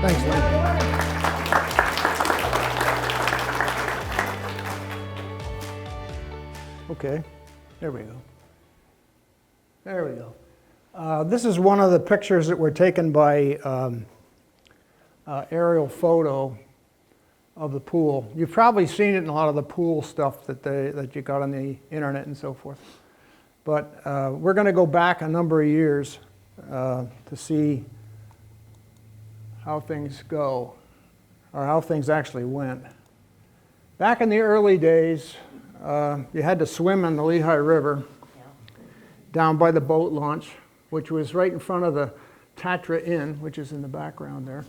Thanks, Lynn. Okay, there we go. There we go. This is one of the pictures that were taken by aerial photo of the pool. You've probably seen it in a lot of the pool stuff that you got on the internet and so forth. But we're going to go back a number of years to see how things go, or how things actually went. Back in the early days, you had to swim in the Lehigh River down by the boat launch, which was right in front of the Tatra Inn, which is in the background there.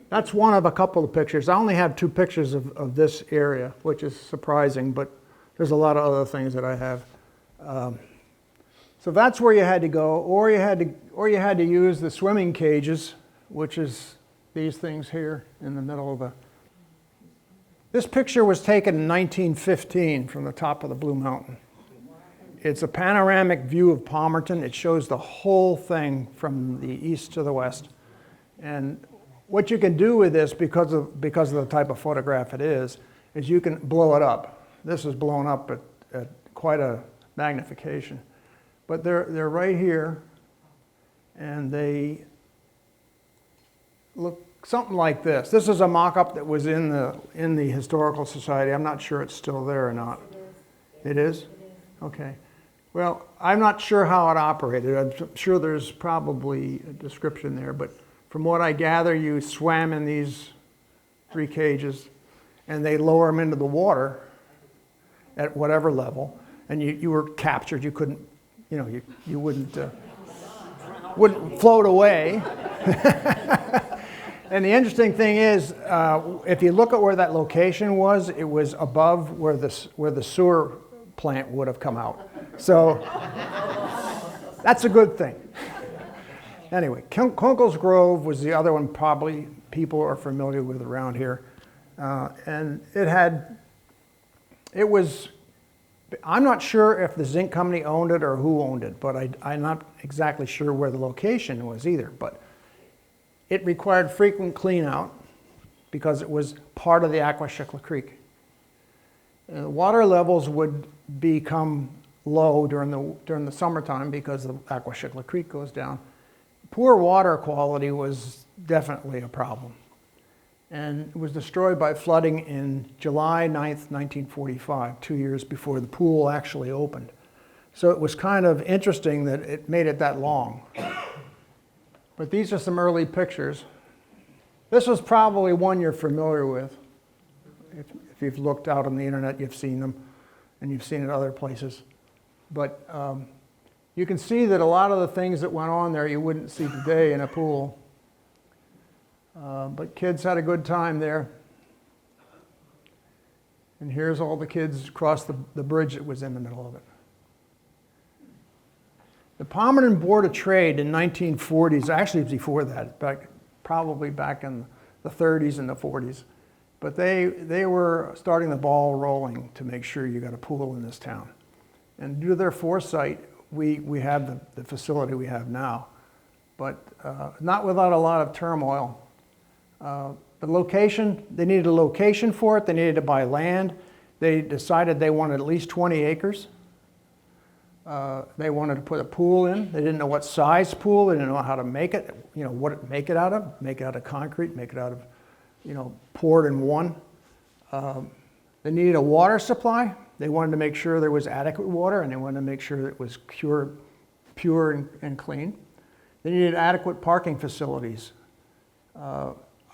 That's one of a couple of pictures. I only have 2 pictures of this area, which is surprising, but there's a lot of other things that I have. So that's where you had to go, or you had to use the swimming cages, which is these things here in the middle of the. This picture was taken in 1915 from the top of the Blue Mountain. It's a panoramic view of Palmerton. It shows the whole thing from the east to the west. And what you can do with this, because of the type of photograph it is you can blow it up. This is blown up at quite a magnification. But they're right here, and they look something like this. This is a mock-up that was in the Historical Society. I'm not sure it's still there or not. It is? Okay. Well, I'm not sure how it operated. I'm sure there's probably a description there, but from what I gather, you swam in these 3 cages, and they lower them into the water at whatever level, and you were captured. You couldn't, you wouldn't float away. And the interesting thing is, if you look at where that location was, it was above where the sewer plant would have come out. So that's a good thing. Anyway, Kunkel's Grove was the other one probably people are familiar with around here. And I'm not sure if the zinc company owned it or who owned it, but I'm not exactly sure where the location was either. But it required frequent clean out because it was part of the Aquashikla Creek. And the water levels would become low during the summertime because the Aquashikla Creek goes down. Poor water quality was definitely a problem. And it was destroyed by flooding in July 9th, 1945, 2 years before the pool actually opened. So it was kind of interesting that it made it that long. But these are some early pictures. This was probably one you're familiar with. If you've looked out on the internet, you've seen them, and you've seen it other places. But you can see that a lot of the things that went on there you wouldn't see today in a pool. But kids had a good time there. And here's all the kids across the bridge that was in the middle of it. The Palmerton Board of Trade in 1940s, actually before that, probably back in the 30s and the 40s, but they were starting the ball rolling to make sure you got a pool in this town. And due to their foresight, we have the facility we have now, but not without a lot of turmoil. The location, they needed a location for it, they needed to buy land. They decided they wanted at least 20 acres. They wanted to put a pool in. They didn't know what size pool, they didn't know how to make it, what make it out of concrete, make it out of, poured in one. They needed a water supply. They wanted to make sure there was adequate water, and they wanted to make sure that it was pure and clean. They needed adequate parking facilities.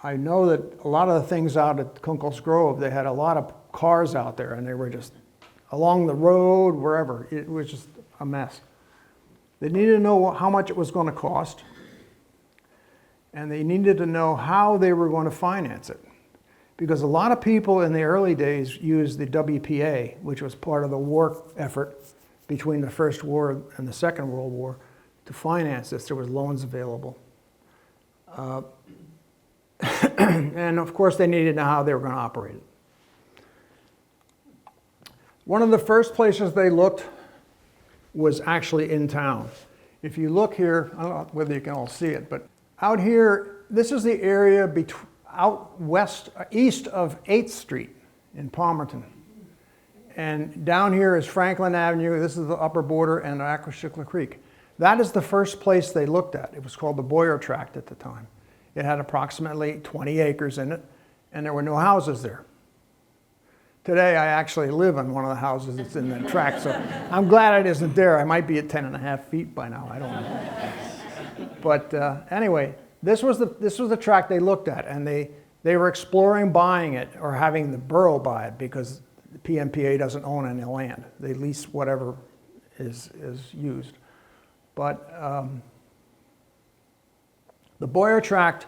I know that a lot of the things out at Kunkel's Grove, they had a lot of cars out there, and they were just along the road, wherever. It was just a mess. They needed to know how much it was going to cost, and they needed to know how they were going to finance it. Because a lot of people in the early days used the WPA, which was part of the war effort between the First War and the Second World War, to finance this. There was loans available. And of course they needed to know how they were going to operate it. One of the first places they looked was actually in town. If you look here, I don't know whether you can all see it, but Out here, this is the area out west, east of 8th Street in Palmerton. And down here is Franklin Avenue. This is the upper border and Aquashikla Creek. That is the first place they looked at. It was called the Boyer Tract at the time. It had approximately 20 acres in it, and there were no houses there. Today, I actually live in one of the houses that's in that tract, so I'm glad it isn't there. I might be at 10.5 feet by now, I don't know. But anyway, this was the tract they looked at, and they were exploring buying it or having the borough buy it because the PMPA doesn't own any land. They lease whatever is used. But the Boyer Tract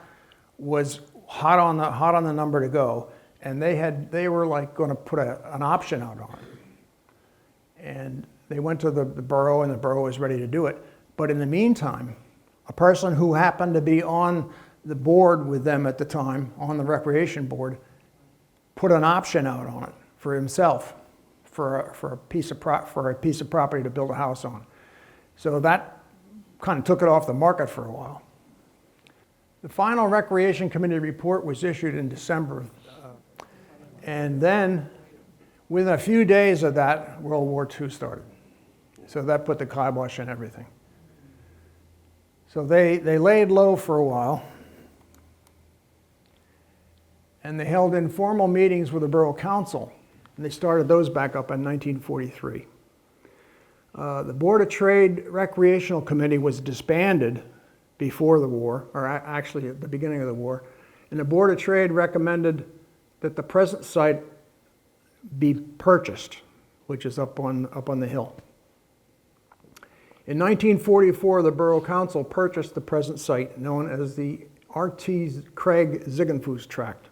was hot on the number to go, and they were like going to put an option out on it. And they went to the borough, and the borough was ready to do it. But in the meantime, a person who happened to be on the board with them at the time, on the recreation board, put an option out on it for himself for a piece of property to build a house on. So that kind of took it off the market for a while. The final Recreation Committee report was issued in December. And then, within a few days of that, World War II started. So that put the kibosh on everything. So they laid low for a while. And they held informal meetings with the Borough Council. And they started those back up in 1943. The Board of Trade Recreational Committee was disbanded before the war, or actually at the beginning of the war. And the Board of Trade recommended that the present site be purchased, which is up on the hill. In 1944, the Borough Council purchased the present site, known as the R.T. Craig Ziegenfuss Tract,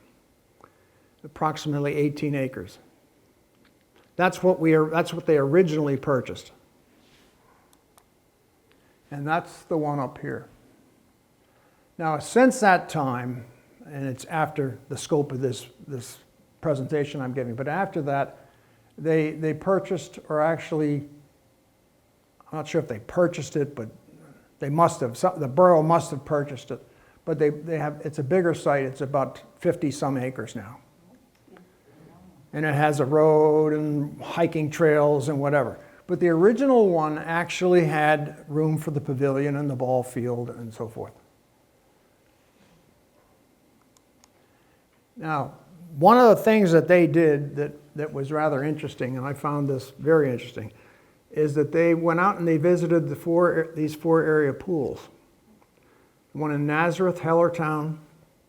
approximately 18 acres. That's what they originally purchased. And that's the one up here. Now, since that time, and it's after the scope of this presentation I'm giving, but after that, they purchased, or actually, I'm not sure if they purchased it, but they must have. The borough must have purchased it. But it's a bigger site. It's about 50-some acres now. And it has a road and hiking trails and whatever. But the original one actually had room for the pavilion and the ball field and so forth. Now, one of the things that they did that was rather interesting, and I found this very interesting, is that they went out and they visited these four area pools. One in Nazareth, Hellertown,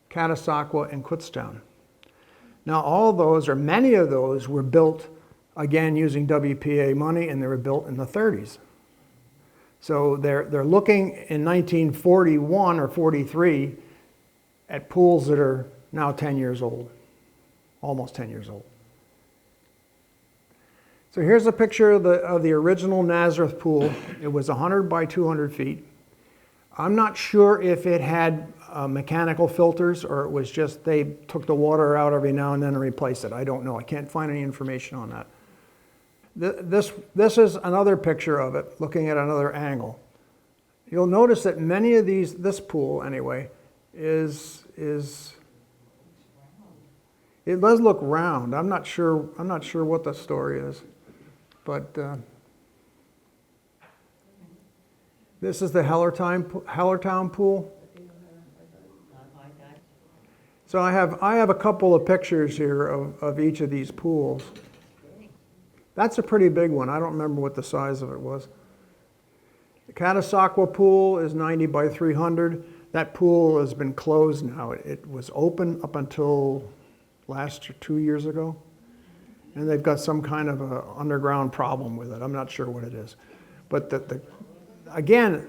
Catasauqua, and Kutztown. Now all those, or many of those, were built, again, using WPA money, and they were built in the 30s. So they're looking in 1941 or 43 at pools that are now 10 years old, almost 10 years old. So here's a picture of the original Nazareth pool. It was 100 by 200 feet. I'm not sure if it had mechanical filters or it was just they took the water out every now and then and replaced it. I don't know. I can't find any information on that. This is another picture of it, looking at another angle. You'll notice that many of this pool anyway, it does look round. I'm not sure what the story is, but this is the Hellertown pool. So I have a couple of pictures here of each of these pools. That's a pretty big one. I don't remember what the size of it was. The Catasauqua pool is 90 by 300. That pool has been closed now. It was open up until 2 years ago. And they've got some kind of an underground problem with it. I'm not sure what it is. But again,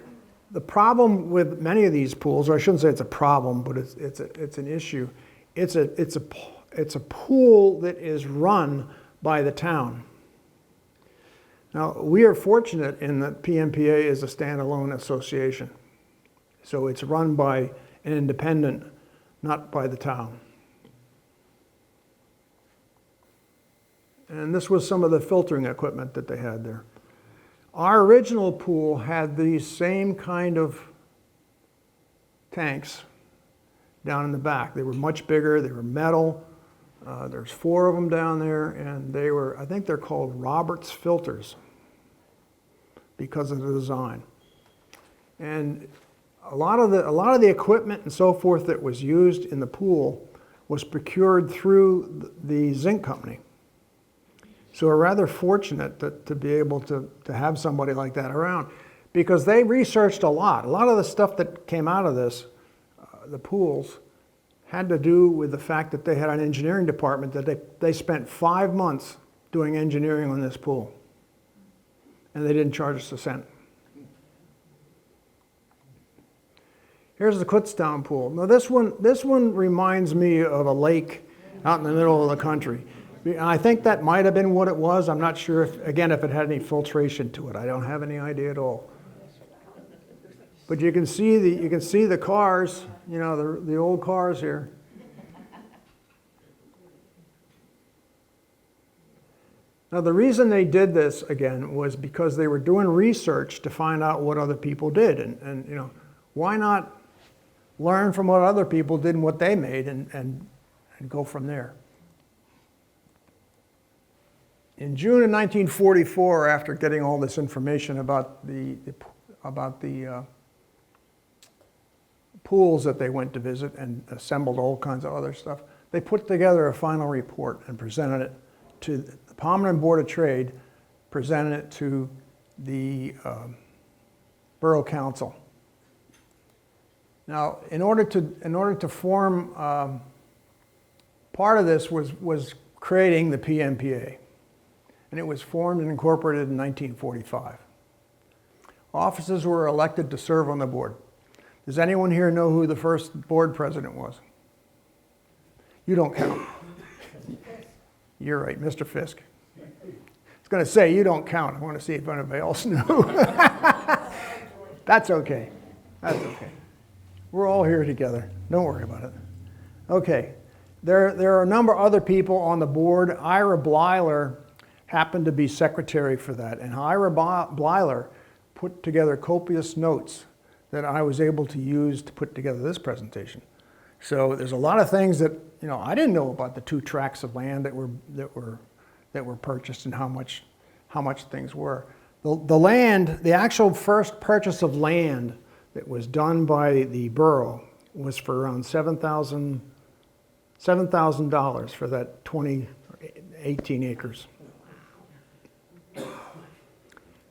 the problem with many of these pools, or I shouldn't say it's a problem, but it's an issue. It's a pool that is run by the town. Now, we are fortunate in that PMPA is a standalone association. So it's run by an independent, not by the town. And this was some of the filtering equipment that they had there. Our original pool had these same kind of tanks down in the back. They were much bigger, they were metal. There's 4 of them down there, and they were, I think they're called Roberts filters because of the design. And a lot of the equipment and so forth that was used in the pool was procured through the zinc company. So we're rather fortunate to be able to have somebody like that around, because they researched a lot. A lot of the stuff that came out of this, the pools, had to do with the fact that they had an engineering department that they spent 5 months doing engineering on this pool. And they didn't charge us a cent. Here's the Kutztown pool. Now this one reminds me of a lake out in the middle of the country. I think that might have been what it was. I'm not sure if it had any filtration to it. I don't have any idea at all. But you can see the cars, you know, the old cars here. Now the reason they did this again was because they were doing research to find out what other people did, and you know, why not learn from what other people did and what they made and go from there. In June of 1944, after getting all this information about the pools that they went to visit and assembled all kinds of other stuff, they put together a final report and presented it to the Palmerton Board of Trade, presented it to the Borough Council. Now, in order to form, part of this was creating the PMPA, and it was formed and incorporated in 1945. Officers were elected to serve on the board. Does anyone here know who the first board president was? You don't count. You're right, Mr. Fisk. I was going to say, you don't count. I want to see if anybody else knew. That's okay. That's okay. We're all here together. Don't worry about it. Okay. There are a number of other people on the board. Ira Blyler happened to be secretary for that. And Ira Blyler put together copious notes that I was able to use to put together this presentation. So there's a lot of things that, you know, I didn't know about the 2 tracts of land that were purchased and how much things were. The land, the actual first purchase of land that was done by the borough was for around $7,000 for that 18 acres.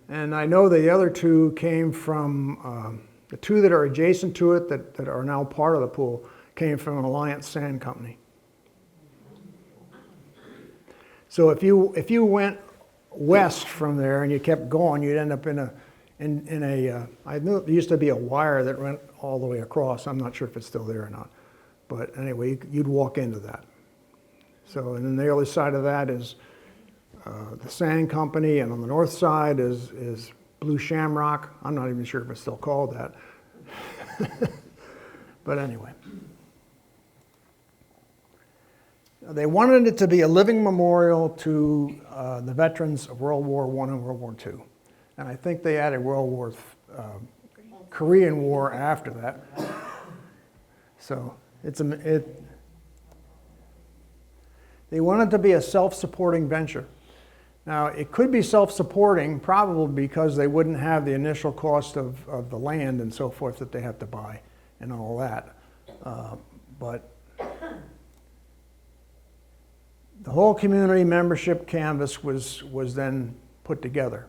And I know the other 2 came from, the 2 that are adjacent to it that are now part of the pool came from an Alliance Sand Company. So if you went west from there and you kept going, you'd end up in a, I knew there used to be a wire that went all the way across. I'm not sure if it's still there or not. But anyway, you'd walk into that. So, and then the other side of that is the Sand Company, and on the north side is Blue Shamrock. I'm not even sure if it's still called that. But anyway. They wanted it to be a living memorial to the veterans of World War I and World War II. And I think they added Korean War after that. So they wanted to be a self-supporting venture. Now, it could be self-supporting probably because they wouldn't have the initial cost of the land and so forth that they have to buy and all that. But the whole community membership canvas was then put together.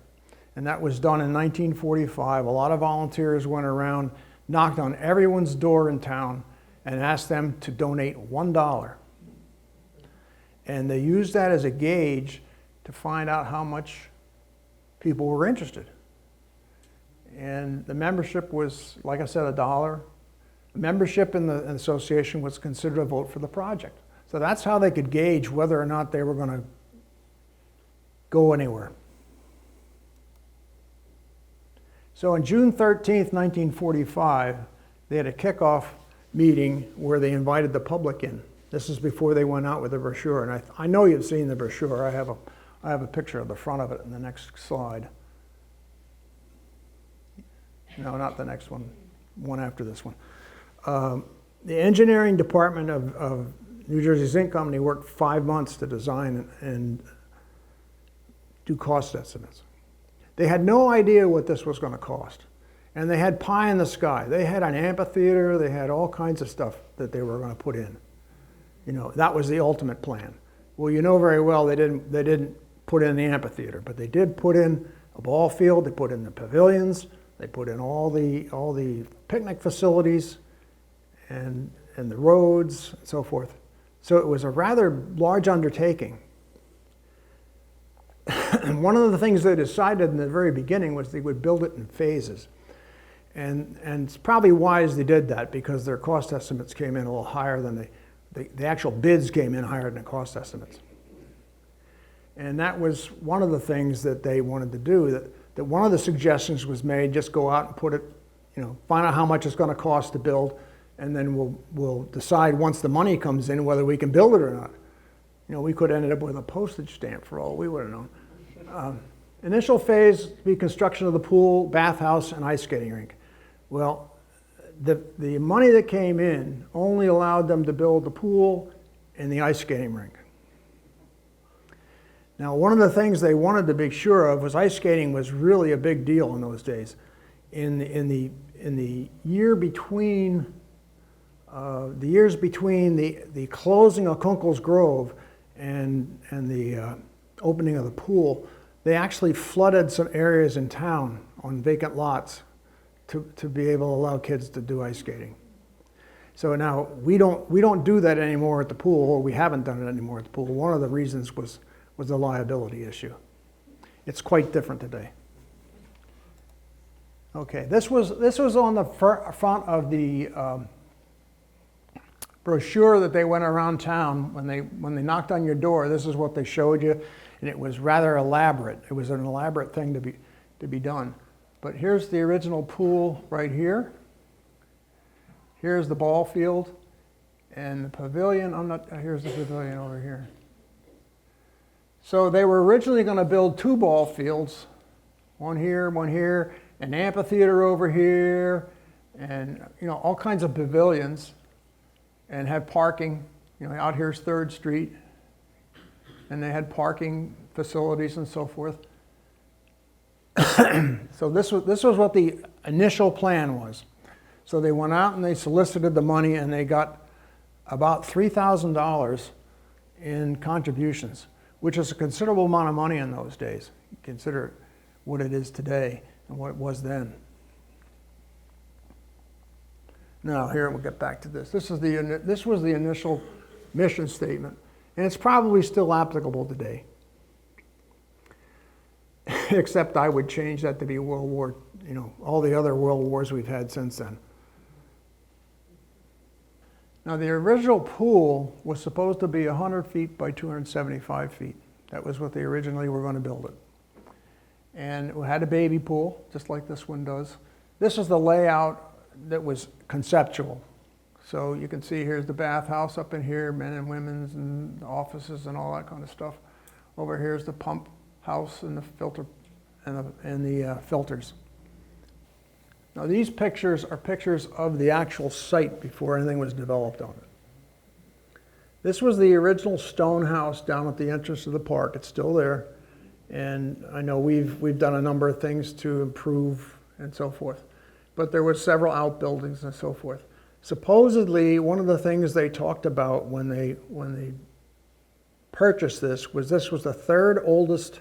And that was done in 1945. A lot of volunteers went around, knocked on everyone's door in town, and asked them to donate $1. And they used that as a gauge to find out how much people were interested. And the membership was, like I said, $1. Membership in the association was considered a vote for the project. So that's how they could gauge whether or not they were going to go anywhere. So on June 13th, 1945, they had a kickoff meeting where they invited the public in. This is before they went out with the brochure, and I know you've seen the brochure. I have a picture of the front of it in the next slide. No, not the next one. One after this one. The engineering department of New Jersey Zinc Company worked 5 months to design and do cost estimates. They had no idea what this was going to cost. And they had pie in the sky. They had an amphitheater, they had all kinds of stuff that they were going to put in. You know, that was the ultimate plan. Well, you know very well they didn't put in the amphitheater, but they did put in a ball field, they put in the pavilions, they put in all the picnic facilities and the roads and so forth. So it was a rather large undertaking. And one of the things they decided in the very beginning was they would build it in phases. And it's probably wise they did that, because their cost estimates came in a little higher than the actual bids came in higher than the cost estimates. And that was one of the things that they wanted to do, that one of the suggestions was made, just go out and put it, you know, find out how much it's going to cost to build, and then we'll decide once the money comes in whether we can build it or not. You know, we could have ended up with a postage stamp for all we would have known. Initial phase, be construction of the pool, bathhouse, and ice skating rink. Well, the money that came in only allowed them to build the pool and the ice skating rink. Now, one of the things they wanted to be sure of was ice skating was really a big deal in those days. In the year between the closing of Kunkel's Grove and the opening of the pool, they actually flooded some areas in town on vacant lots to be able to allow kids to do ice skating. So now we don't do that anymore at the pool, or we haven't done it anymore at the pool. One of the reasons was the liability issue. It's quite different today. Okay, this was on the front of the brochure that they went around town when they knocked on your door. This is what they showed you, and it was rather elaborate. It was an elaborate thing to be done. But here's the original pool right here. Here's the ball field, and the pavilion. Here's the pavilion over here. So they were originally going to build 2 ball fields, one here, an amphitheater over here, and you know, all kinds of pavilions, and have parking. You know, out here's 3rd Street, and they had parking facilities and so forth. So this was what the initial plan was. So they went out and they solicited the money, and they got about $3,000 in contributions, which is a considerable amount of money in those days. Consider what it is today and what it was then. Now here we'll get back to this. This was the initial mission statement, and it's probably still applicable today. Except I would change that to be World War, you know, all the other world wars we've had since then. Now the original pool was supposed to be 100 feet by 275 feet. That was what they originally were going to build it. And it had a baby pool, just like this one does. This is the layout that was conceptual. So you can see here's the bathhouse up in here, men and women's and offices and all that kind of stuff. Over here's the pump house and the filter and the filters. Now these pictures are pictures of the actual site before anything was developed on it. This was the original stone house down at the entrance of the park. It's still there, and I know we've done a number of things to improve and so forth, but there were several outbuildings and so forth. Supposedly, one of the things they talked about when they purchased this was the 3rd oldest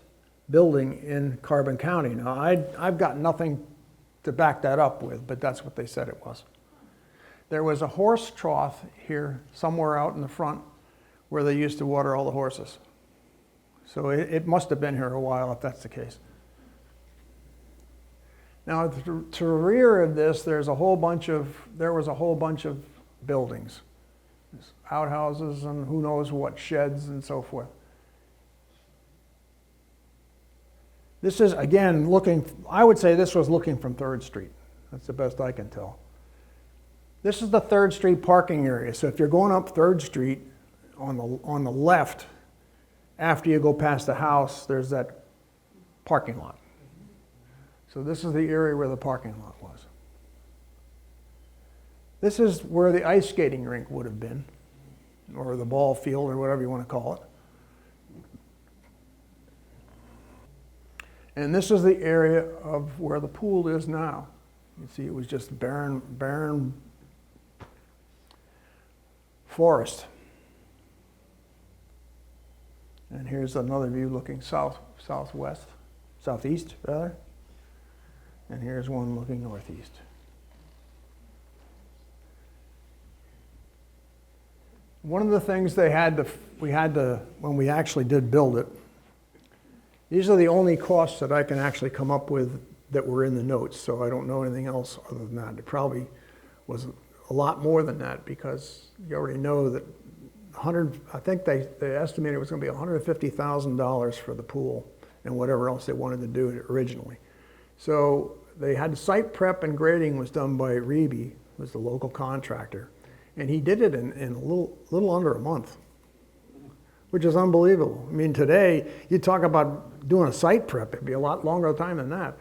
building in Carbon County. Now, I've got nothing to back that up with, but that's what they said it was. There was a horse trough here somewhere out in the front where they used to water all the horses. So it must have been here a while if that's the case. Now, to the rear of this, there was a whole bunch of buildings, outhouses and who knows what, sheds and so forth. This is, again, I would say this was looking from 3rd Street. That's the best I can tell. This is the 3rd Street parking area. So if you're going up 3rd Street on the left, after you go past the house, there's that parking lot. So this is the area where the parking lot was. This is where the ice skating rink would have been, or the ball field, or whatever you want to call it. And this is the area of where the pool is now. You see, it was just barren forest. And here's another view looking southeast rather. And here's one looking northeast. One of the things we had to, when we actually did build it, these are the only costs that I can actually come up with that were in the notes, so I don't know anything else other than that. It probably was a lot more than that, because you already know that I think they estimated it was going to be $150,000 for the pool and whatever else they wanted to do originally. So they had site prep and grading was done by Reeby, who was the local contractor, and he did it in a little under a month, which is unbelievable. I mean, today, you talk about doing a site prep, it'd be a lot longer time than that.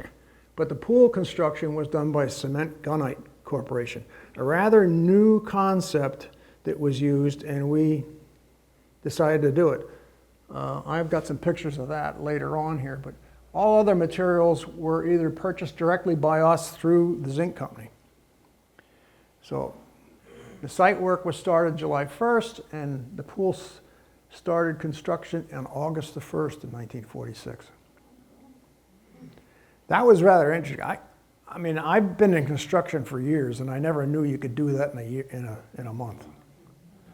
But the pool construction was done by Cement Gunite Corporation, a rather new concept that was used, and we decided to do it. I've got some pictures of that later on here, but all other materials were either purchased directly by us through the zinc company. So the site work was started July 1st, and the pool started construction on August the 1st of 1946. That was rather interesting. I mean, I've been in construction for years, and I never knew you could do that in a month.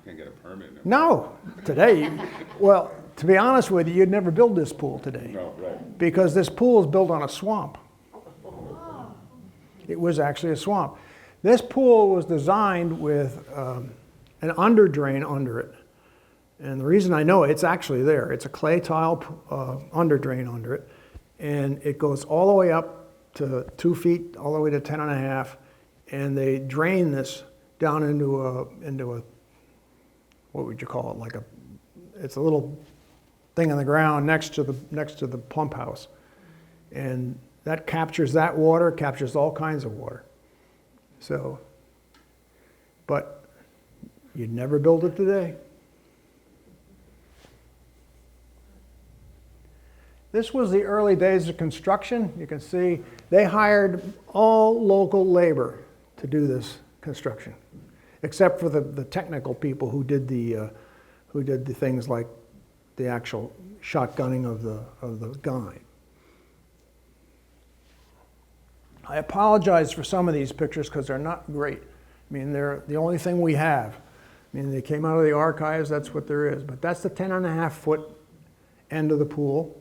Can't get a permit. No, today, well, to be honest with you, you'd never build this pool today. No, right. Because this pool is built on a swamp. It was actually a swamp. This pool was designed with an under drain under it. And the reason I know it's actually there, it's a clay tile under drain under it. And it goes all the way up to 2 feet, all the way to 10 and a half. And they drain this down into a what would you call it? It's a little thing on the ground next to the pump house. And that captures that water, captures all kinds of water. So, but you'd never build it today. This was the early days of construction. You can see they hired all local labor to do this construction, except for the technical people who did the things like the actual shotgunning of the gun. I apologize for some of these pictures because they're not great. I mean, they're the only thing we have. I mean, they came out of the archives, that's what there is. But that's the 10.5 foot end of the pool.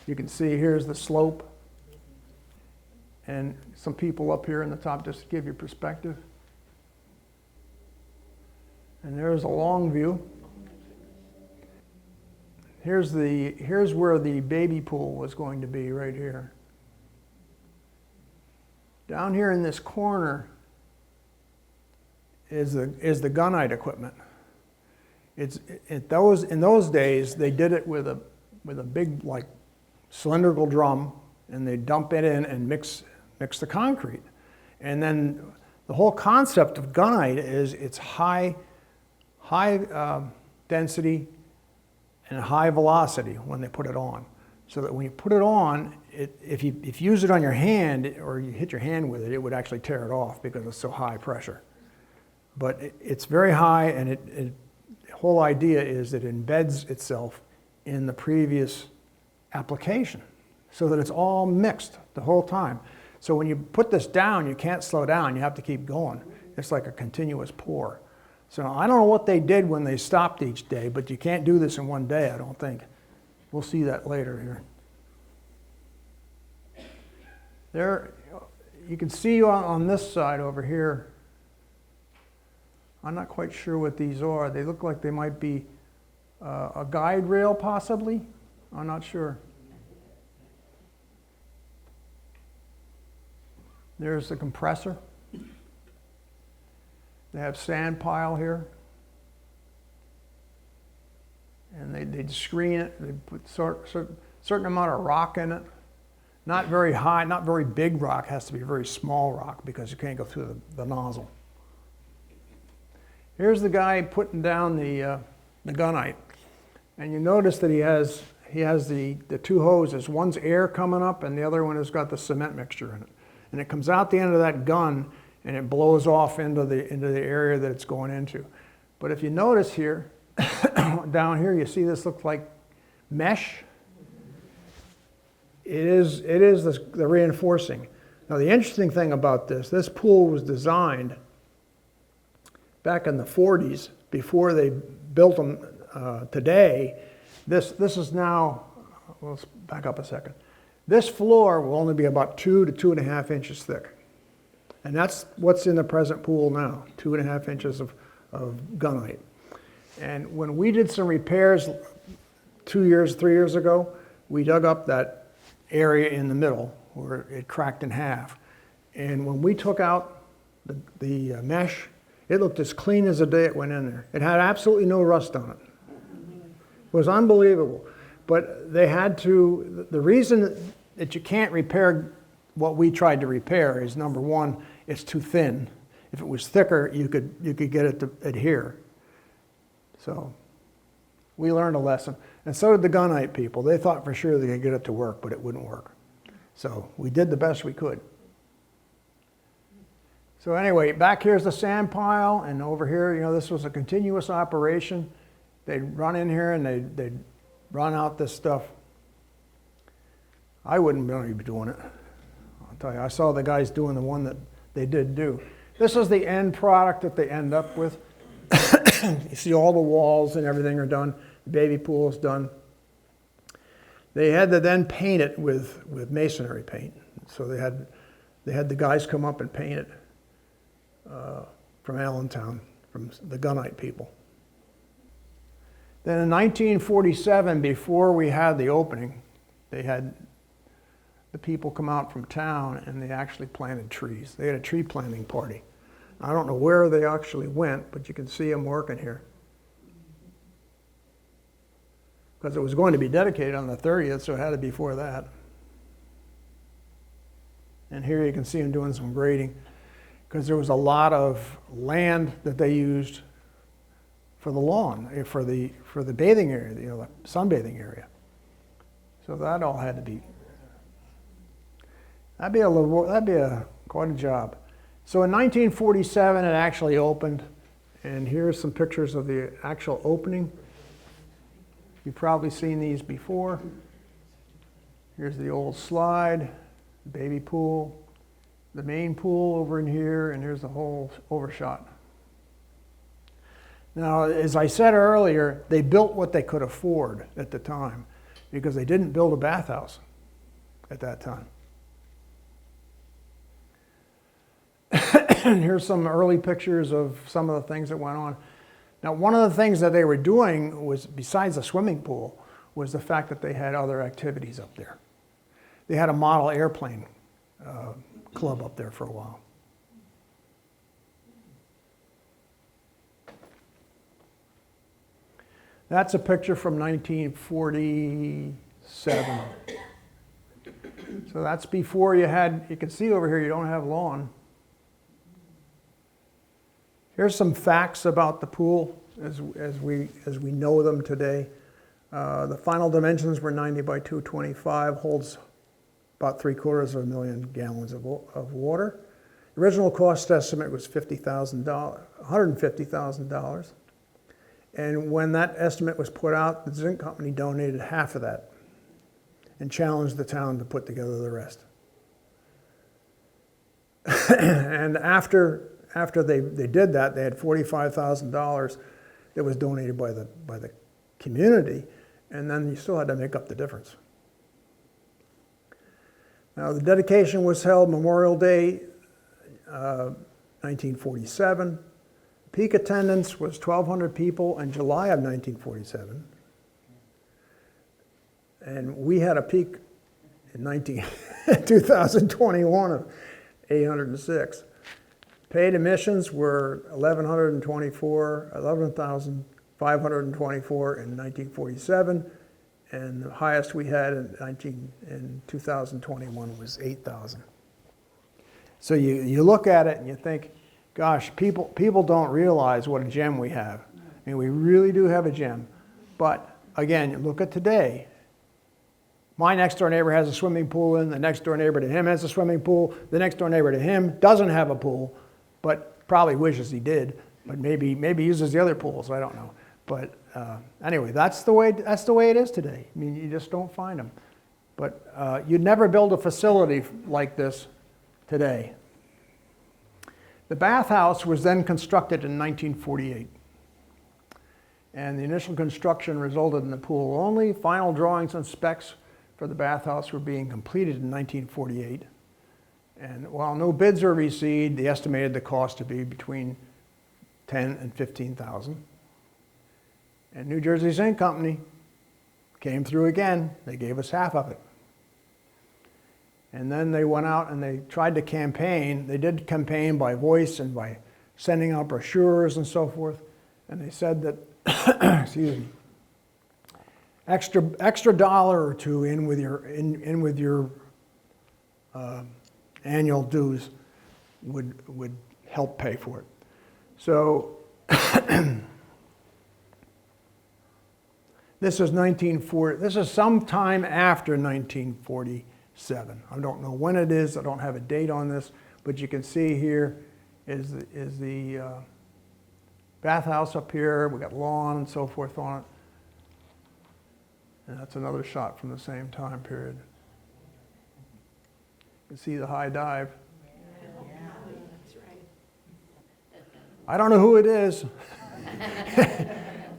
You can see here's the slope. And some people up here in the top just to give you perspective. And there's a long view. Here's where the baby pool was going to be, right here. Down here in this corner is the gunite equipment. In those days they did it with a big like cylindrical drum, and they dump it in and mix the concrete. And then the whole concept of gunite is it's high density and high velocity when they put it on. So that when you put it on, if you use it on your hand or you hit your hand with it, it would actually tear it off because it's so high pressure. But it's very high, and the whole idea is it embeds itself in the previous application so that it's all mixed the whole time. So when you put this down, you can't slow down, you have to keep going. It's like a continuous pour. So I don't know what they did when they stopped each day, but you can't do this in one day, I don't think. We'll see that later here. There, you can see on this side over here, I'm not quite sure what these are. They look like they might be a guide rail possibly. I'm not sure. There's the compressor. They have sand pile here. And they'd screen it. They put certain amount of rock in it. Not very high, not very big rock. It has to be very small rock because you can't go through the nozzle. Here's the guy putting down the gunite. And you notice that he has the two hoses. One's air coming up and the other one has got the cement mixture in it. And it comes out the end of that gun and it blows off into the area that it's going into. But if you notice here, down here, you see this looks like mesh. It is the reinforcing. Now the interesting thing about this pool was designed back in the 40s before they built them today. This is now, let's back up a second. This floor will only be about 2 to 2.5 inches thick. And that's what's in the present pool now, 2.5 inches of gunite. And when we did some repairs 3 years ago, we dug up that area in the middle where it cracked in half. And when we took out the mesh, it looked as clean as the day it went in there. It had absolutely no rust on it. It was unbelievable. But they had to, the reason that you can't repair what we tried to repair is, number one, it's too thin. If it was thicker, you could get it to adhere. So we learned a lesson. And so did the gunite people. They thought for sure they could get it to work, but it wouldn't work. So we did the best we could. So anyway, back here's the sand pile, and over here, you know, this was a continuous operation. They'd run in here and they'd run out this stuff. I wouldn't really be doing it. I'll tell you, I saw the guys doing the one that they did do. This is the end product that they end up with. You see all the walls and everything are done. The baby pool is done. They had to then paint it with masonry paint. So they had the guys come up and paint it from Allentown, from the gunite people. Then in 1947, before we had the opening, they had the people come out from town and they actually planted trees. They had a tree planting party. I don't know where they actually went, but you can see them working here. Because it was going to be dedicated on the 30th, so it had to be before that. And here you can see them doing some grading, because there was a lot of land that they used for the lawn, for the bathing area, you know, the sunbathing area. So that all had to be. That'd be quite a job. So in 1947, it actually opened, and here's some pictures of the actual opening. You've probably seen these before. Here's the old slide, baby pool, the main pool over in here, and here's the whole overshot. Now, as I said earlier, they built what they could afford at the time, because they didn't build a bathhouse at that time. And here's some early pictures of some of the things that went on. Now, one of the things that they were doing was, besides the swimming pool, was the fact that they had other activities up there. They had a model airplane club up there for a while. That's a picture from 1947. So that's before you can see over here, you don't have lawn. Here's some facts about the pool as we know them today. The final dimensions were 90 by 225, holds about 750,000 gallons of water. The original cost estimate was $150,000. And when that estimate was put out, the zinc company donated half of that and challenged the town to put together the rest. And after they did that, they had $45,000 that was donated by the community, and then you still had to make up the difference. Now, the dedication was held Memorial Day, 1947. Peak attendance was 1,200 people in July of 1947. And we had a peak in 2021 of 806. Paid admissions were 11,524 in 1947, and the highest we had in 2021 was 8,000. So you look at it and you think, gosh, people don't realize what a gem we have. I mean, we really do have a gem. But again, look at today. My next door neighbor has a swimming pool in, the next door neighbor to him has a swimming pool, the next door neighbor to him doesn't have a pool, but probably wishes he did, but maybe uses the other pools, I don't know. But anyway, that's the way it is today. I mean, you just don't find them. But you'd never build a facility like this today. The bathhouse was then constructed in 1948. And the initial construction resulted in the pool only. Final drawings and specs for the bathhouse were being completed in 1948. And while no bids were received, they estimated the cost to be between $10,000 and $15,000. And New Jersey Zinc Company came through again. They gave us half of it. And then they went out and they tried to campaign. They did campaign by voice and by sending out brochures and so forth. And they said that, excuse me, extra dollar or two in with your annual dues would help pay for it. So this is 1940. This is sometime after 1947. I don't know when it is. I don't have a date on this, but you can see here is the bathhouse up here. We got lawn and so forth on it. And that's another shot from the same time period. You can see the high dive. I don't know who it is.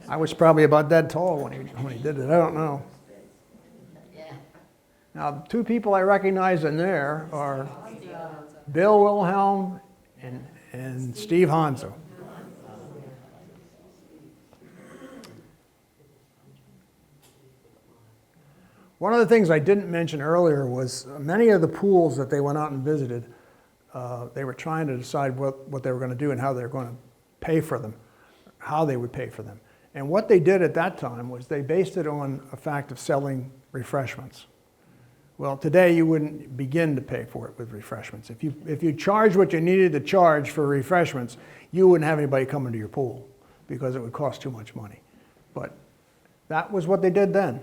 I was probably about that tall when he did it. I don't know. Now, the two people I recognize in there are Bill Wilhelm and Steve Hanso. One of the things I didn't mention earlier was many of the pools that they went out and visited, they were trying to decide what they were going to do and how they were going to pay for them, how they would pay for them. And what they did at that time was they based it on a fact of selling refreshments. Well, today you wouldn't begin to pay for it with refreshments. If you charged what you needed to charge for refreshments, you wouldn't have anybody coming to your pool because it would cost too much money. But that was what they did then.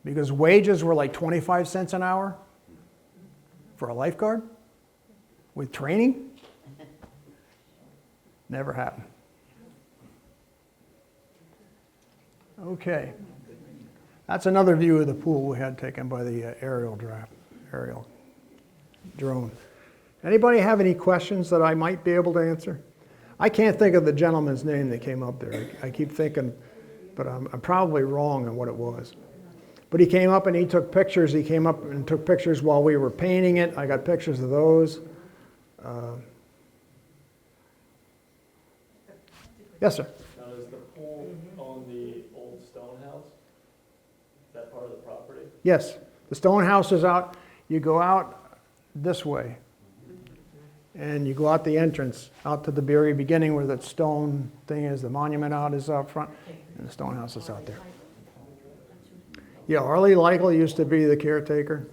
Because wages were like 25 cents an hour for a lifeguard with training. Never happened. Okay. That's another view of the pool we had taken by the aerial drone. Anybody have any questions that I might be able to answer? I can't think of the gentleman's name that came up there. I keep thinking, but I'm probably wrong on what it was. But he came up and he took pictures. He came up and took pictures while we were painting it. I got pictures of those. Yes, sir. Now, is the pool on the old stone house? Is that part of the property? Yes. The stone house is out. You go out this way. And you go out the entrance, out to the very beginning where that stone thing is. The monument out is out front. And the stone house is out there. Yeah, Arlie Leichel used to be the caretaker.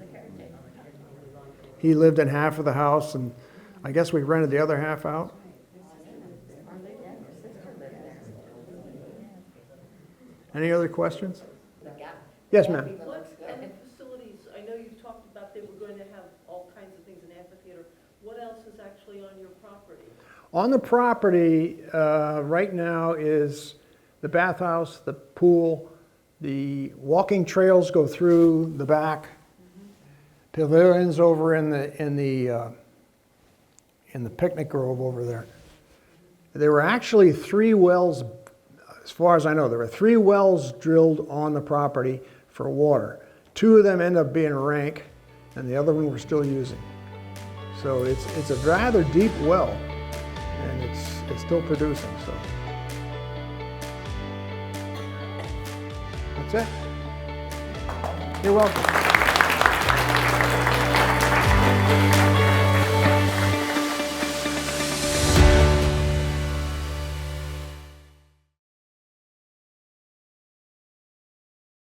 He lived in half of the house, and I guess we rented the other half out. Any other questions? Yes, ma'am. What other facilities, I know you've talked about they were going to have all kinds of things in amphitheater. What else is actually on your property? On the property right now is the bathhouse, the pool, the walking trails go through the back. Pavilions over in the picnic grove over there. There were actually 3 wells, as far as I know, there were 3 wells drilled on the property for water. 2 of them ended up being rank, and the other one we're still using. So it's a rather deep well, and it's still producing. So. That's it. You're welcome.